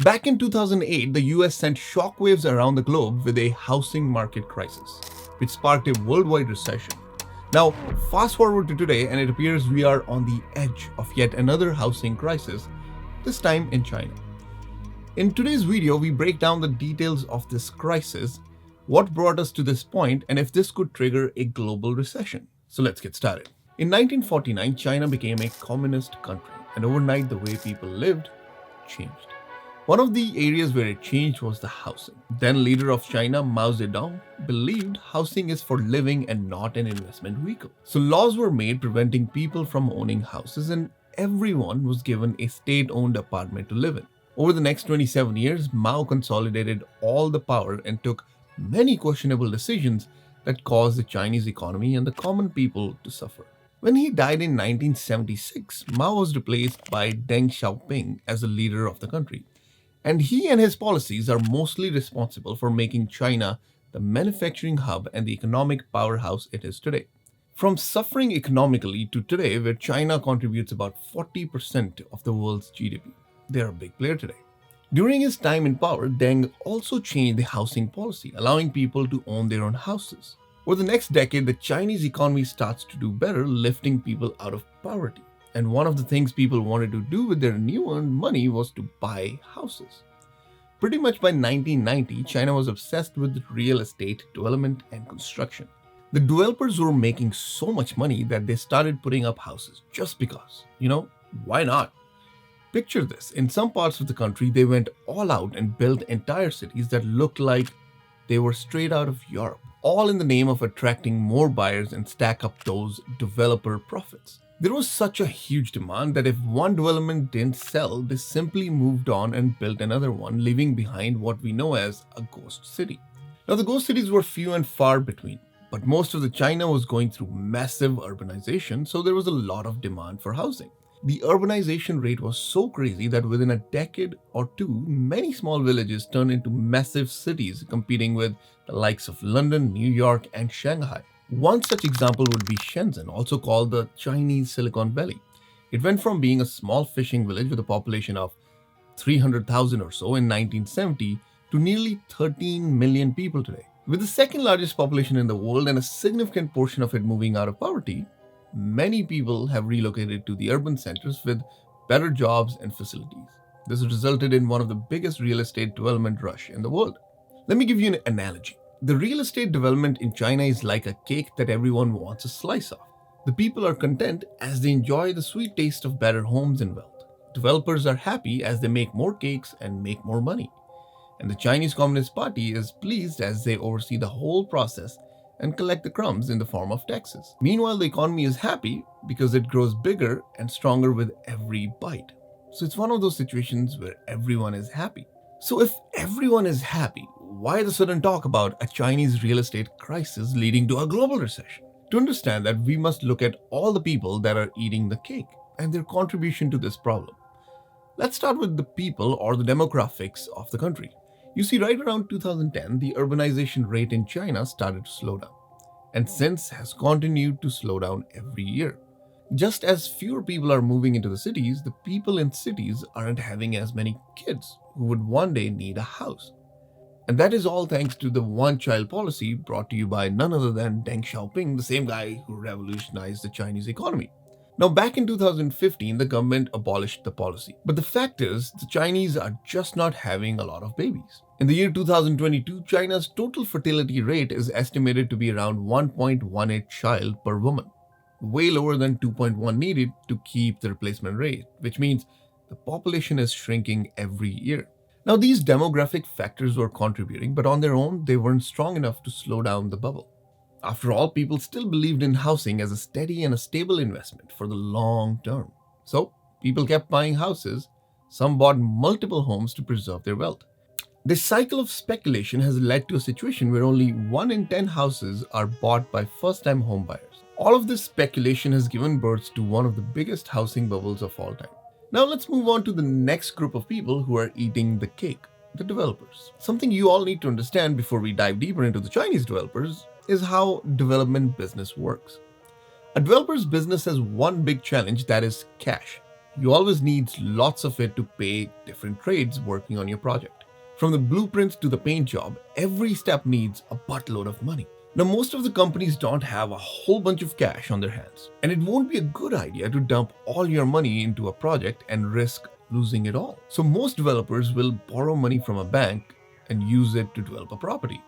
Back in 2008, the US sent shockwaves around the globe with a housing market crisis, which sparked a worldwide recession. Now, fast forward to today, and it appears we are on the edge of yet another housing crisis, this time in China. In today's video, we break down the details of this crisis, what brought us to this point, and if this could trigger a global recession. So let's get started. In 1949, China became a communist country, and overnight the way people lived changed. One of the areas where it changed was the housing. Then leader of China, Mao Zedong, believed housing is for living and not an investment vehicle. So laws were made preventing people from owning houses, and everyone was given a state-owned apartment to live in. Over the next 27 years, Mao consolidated all the power and took many questionable decisions that caused the Chinese economy and the common people to suffer. When he died in 1976, Mao was replaced by Deng Xiaoping as the leader of the country. And he and his policies are mostly responsible for making China the manufacturing hub and the economic powerhouse it is today. From suffering economically to today, where China contributes about 40% of the world's GDP. They are a big player today. During his time in power, Deng also changed the housing policy, allowing people to own their own houses. Over the next decade, the Chinese economy starts to do better, lifting people out of poverty. And one of the things people wanted to do with their new earned money was to buy houses. Pretty much by 1990, China was obsessed with real estate development and construction. The developers were making so much money that they started putting up houses just because. Why not? Picture this. In some parts of the country, they went all out and built entire cities that looked like they were straight out of Europe, all in the name of attracting more buyers and stack up those developer profits. There was such a huge demand that if one development didn't sell, they simply moved on and built another one, leaving behind what we know as a ghost city. Now, the ghost cities were few and far between, but most of the China was going through massive urbanization, so there was a lot of demand for housing. The urbanization rate was so crazy that within a decade or two, many small villages turned into massive cities, competing with the likes of London, New York, and Shanghai. One such example would be Shenzhen, also called the Chinese Silicon Valley. It went from being a small fishing village with a population of 300,000 or so in 1970 to nearly 13 million people today. With the second largest population in the world and a significant portion of it moving out of poverty, many people have relocated to the urban centers with better jobs and facilities. This resulted in one of the biggest real estate development rush in the world. Let me give you an analogy. The real estate development in China is like a cake that everyone wants a slice of. The people are content as they enjoy the sweet taste of better homes and wealth. Developers are happy as they make more cakes and make more money. And the Chinese Communist Party is pleased as they oversee the whole process and collect the crumbs in the form of taxes. Meanwhile, the economy is happy because it grows bigger and stronger with every bite. So it's one of those situations where everyone is happy. So if everyone is happy, why the sudden talk about a Chinese real estate crisis leading to a global recession? To understand that, we must look at all the people that are eating the cake and their contribution to this problem. Let's start with the people or the demographics of the country. You see, right around 2010, the urbanization rate in China started to slow down, and since has continued to slow down every year. Just as fewer people are moving into the cities, the people in cities aren't having as many kids who would one day need a house. And that is all thanks to the one-child policy brought to you by none other than Deng Xiaoping, the same guy who revolutionized the Chinese economy. Now, back in 2015, the government abolished the policy. But the fact is, the Chinese are just not having a lot of babies. In the year 2022, China's total fertility rate is estimated to be around 1.18 child per woman, way lower than 2.1 needed to keep the replacement rate, which means the population is shrinking every year. Now, these demographic factors were contributing, but on their own, they weren't strong enough to slow down the bubble. After all, people still believed in housing as a steady and a stable investment for the long term. So, people kept buying houses. Some bought multiple homes to preserve their wealth. This cycle of speculation has led to a situation where only 1 in 10 houses are bought by first-time homebuyers. All of this speculation has given birth to one of the biggest housing bubbles of all time. Now let's move on to the next group of people who are eating the cake, the developers. Something you all need to understand before we dive deeper into the Chinese developers is how development business works. A developer's business has one big challenge, that is cash. You always need lots of it to pay different trades working on your project. From the blueprints to the paint job, every step needs a buttload of money. Now, most of the companies don't have a whole bunch of cash on their hands, and it won't be a good idea to dump all your money into a project and risk losing it all. So, most developers will borrow money from a bank and use it to develop a property.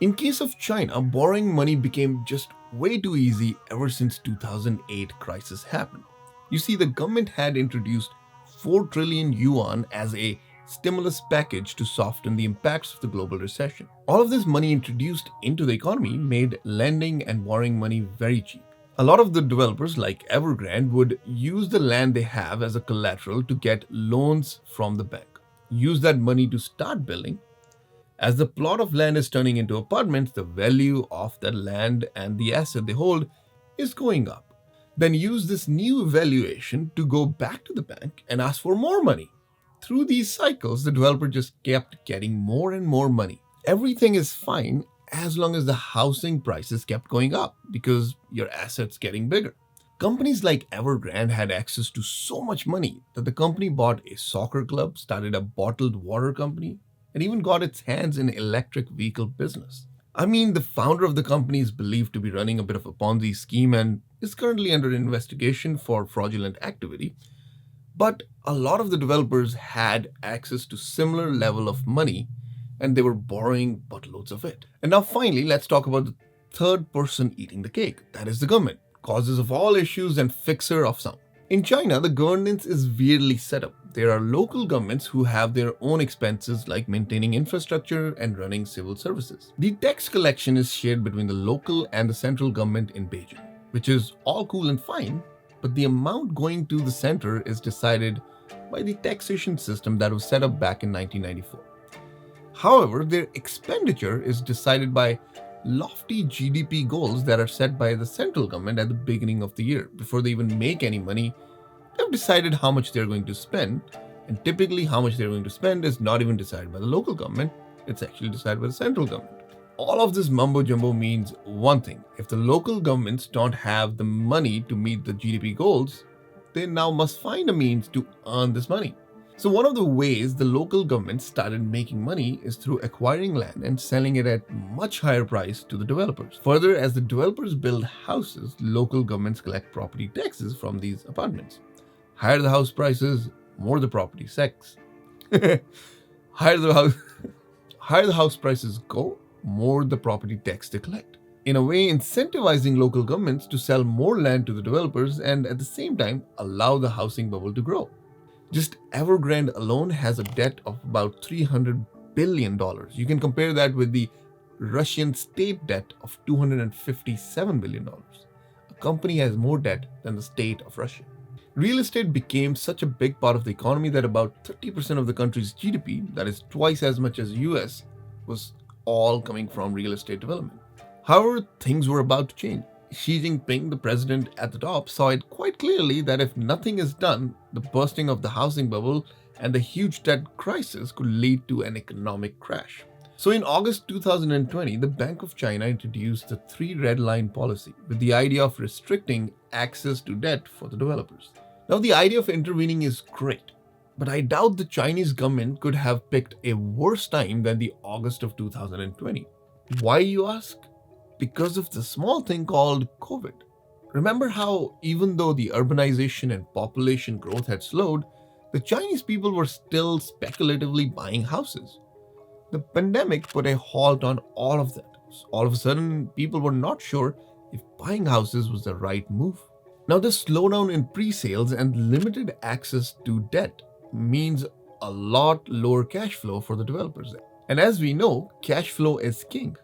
In case of China, borrowing money became just way too easy ever since 2008 crisis happened. You see, the government had introduced 4 trillion yuan as a stimulus package to soften the impacts of the global recession. All of this money introduced into the economy made lending and borrowing money very cheap. A lot of the developers like Evergrande would use the land they have as a collateral to get loans from the bank. Use that money to start building. As the plot of land is turning into apartments, the value of that land and the asset they hold is going up. Then use this new valuation to go back to the bank and ask for more money. Through these cycles, the developer just kept getting more and more money. Everything is fine as long as the housing prices kept going up because your assets getting bigger. Companies like Evergrande had access to so much money that the company bought a soccer club, started a bottled water company, and even got its hands in electric vehicle business. I mean, the founder of the company is believed to be running a bit of a Ponzi scheme and is currently under investigation for fraudulent activity. But a lot of the developers had access to similar level of money and they were borrowing buttloads of it. And now finally, let's talk about the third person eating the cake. That is the government, causes of all issues and fixer of some. In China, the governance is weirdly set up. There are local governments who have their own expenses like maintaining infrastructure and running civil services. The tax collection is shared between the local and the central government in Beijing, which is all cool and fine, but the amount going to the center is decided by the taxation system that was set up back in 1994. However, their expenditure is decided by lofty GDP goals that are set by the central government at the beginning of the year. Before they even make any money, they've decided how much they're going to spend, and typically how much they're going to spend is not even decided by the local government, it's actually decided by the central government. All of this mumbo jumbo means one thing: if the local governments don't have the money to meet the GDP goals, they now must find a means to earn this money. So one of the ways the local governments started making money is through acquiring land and selling it at much higher price to the developers. Further, as the developers build houses, local governments collect property taxes from these apartments. Higher the house prices, more the property tax. higher the house prices go, more the property tax they collect. In a way, incentivizing local governments to sell more land to the developers and at the same time allow the housing bubble to grow. Just Evergrande alone has a debt of about $300 billion. You can compare that with the Russian state debt of $257 billion. A company has more debt than the state of Russia. Real estate became such a big part of the economy that about 30% of the country's GDP, that is twice as much as US, was all coming from real estate development. However, things were about to change. Xi Jinping, the president at the top, saw it quite clearly that if nothing is done, the bursting of the housing bubble and the huge debt crisis could lead to an economic crash. So in August 2020, the Bank of China introduced the 3 red line policy with the idea of restricting access to debt for the developers. Now the idea of intervening is great, but I doubt the Chinese government could have picked a worse time than the August of 2020. Why, you ask? Because of the small thing called COVID. Remember how even though the urbanization and population growth had slowed, the Chinese people were still speculatively buying houses. The pandemic put a halt on all of that. All of a sudden, people were not sure if buying houses was the right move. Now, this slowdown in pre-sales and limited access to debt means a lot lower cash flow for the developers. And as we know, cash flow is king.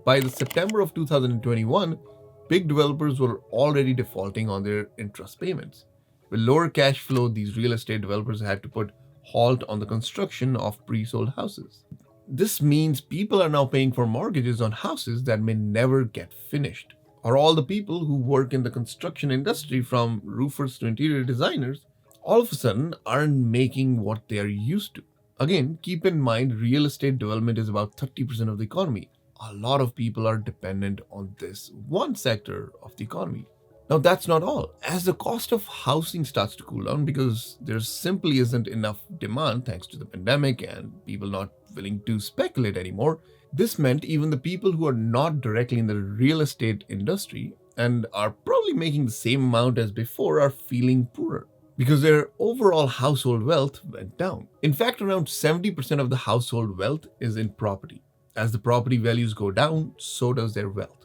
By the September of 2021, big developers were already defaulting on their interest payments. With lower cash flow, these real estate developers had to put halt on the construction of pre-sold houses. This means people are now paying for mortgages on houses that may never get finished. Or all the people who work in the construction industry, from roofers to interior designers, all of a sudden aren't making what they are used to. Again, keep in mind, real estate development is about 30% of the economy. A lot of people are dependent on this one sector of the economy. Now, that's not all. As the cost of housing starts to cool down because there simply isn't enough demand thanks to the pandemic and people not willing to speculate anymore, this meant even the people who are not directly in the real estate industry and are probably making the same amount as before are feeling poorer because their overall household wealth went down. In fact, around 70% of the household wealth is in property. As the property values go down, so does their wealth.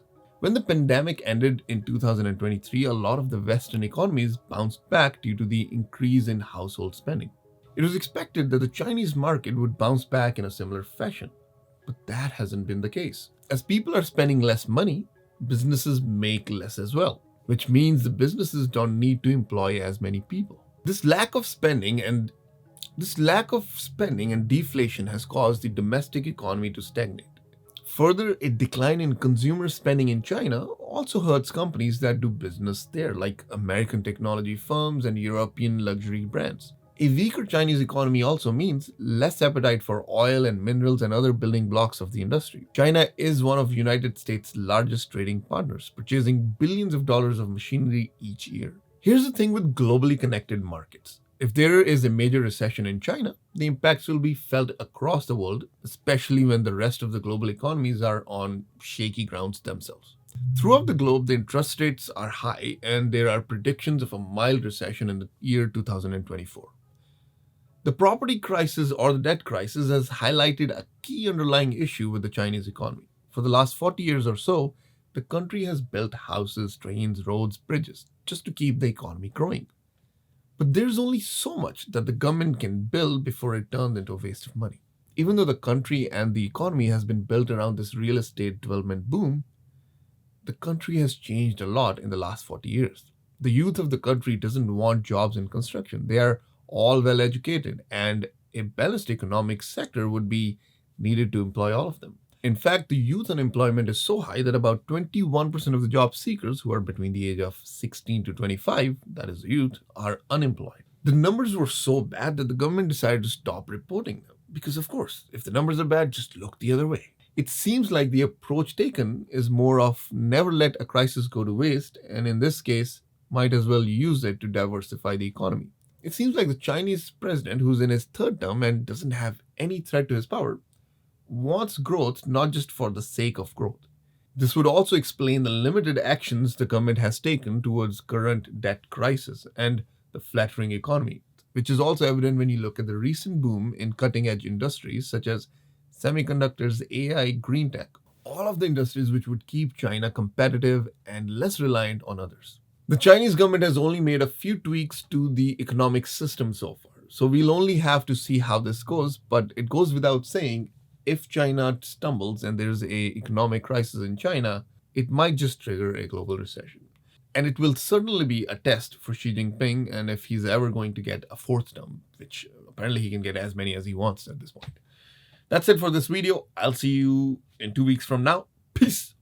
When the pandemic ended in 2023, a lot of the Western economies bounced back due to the increase in household spending. It was expected that the Chinese market would bounce back in a similar fashion, but that hasn't been the case. As people are spending less money, businesses make less as well, which means the businesses don't need to employ as many people. This lack of spending and deflation has caused the domestic economy to stagnate. Further, a decline in consumer spending in China also hurts companies that do business there, like American technology firms and European luxury brands. A weaker Chinese economy also means less appetite for oil and minerals and other building blocks of the industry. China is one of the United States' largest trading partners, purchasing billions of dollars of machinery each year. Here's the thing with globally connected markets. If there is a major recession in China, the impacts will be felt across the world, especially when the rest of the global economies are on shaky grounds themselves. Throughout the globe, the interest rates are high, and there are predictions of a mild recession in the year 2024. The property crisis or the debt crisis has highlighted a key underlying issue with the Chinese economy. For the last 40 years or so, the country has built houses, trains, roads, bridges, just to keep the economy growing. But there's only so much that the government can build before it turns into a waste of money. Even though the country and the economy has been built around this real estate development boom, the country has changed a lot in the last 40 years. The youth of the country doesn't want jobs in construction. They are all well educated, and a balanced economic sector would be needed to employ all of them. In fact, the youth unemployment is so high that about 21% of the job seekers who are between the age of 16 to 25, that is the youth, are unemployed. The numbers were so bad that the government decided to stop reporting them. Because, of course, if the numbers are bad, just look the other way. It seems like the approach taken is more of never let a crisis go to waste, and in this case, might as well use it to diversify the economy. It seems like the Chinese president, who's in his third term and doesn't have any threat to his power, wants growth not just for the sake of growth. This would also explain the limited actions the government has taken towards current debt crisis and the flattering economy, which is also evident when you look at the recent boom in cutting-edge industries such as semiconductors, AI, green tech, all of the industries which would keep China competitive and less reliant on others. The Chinese government has only made a few tweaks to the economic system so far, so we'll only have to see how this goes, but it goes without saying, if China stumbles and there's an economic crisis in China, it might just trigger a global recession. And it will certainly be a test for Xi Jinping and if he's ever going to get a fourth term, which apparently he can get as many as he wants at this point. That's it for this video. I'll see you in 2 weeks from now. Peace.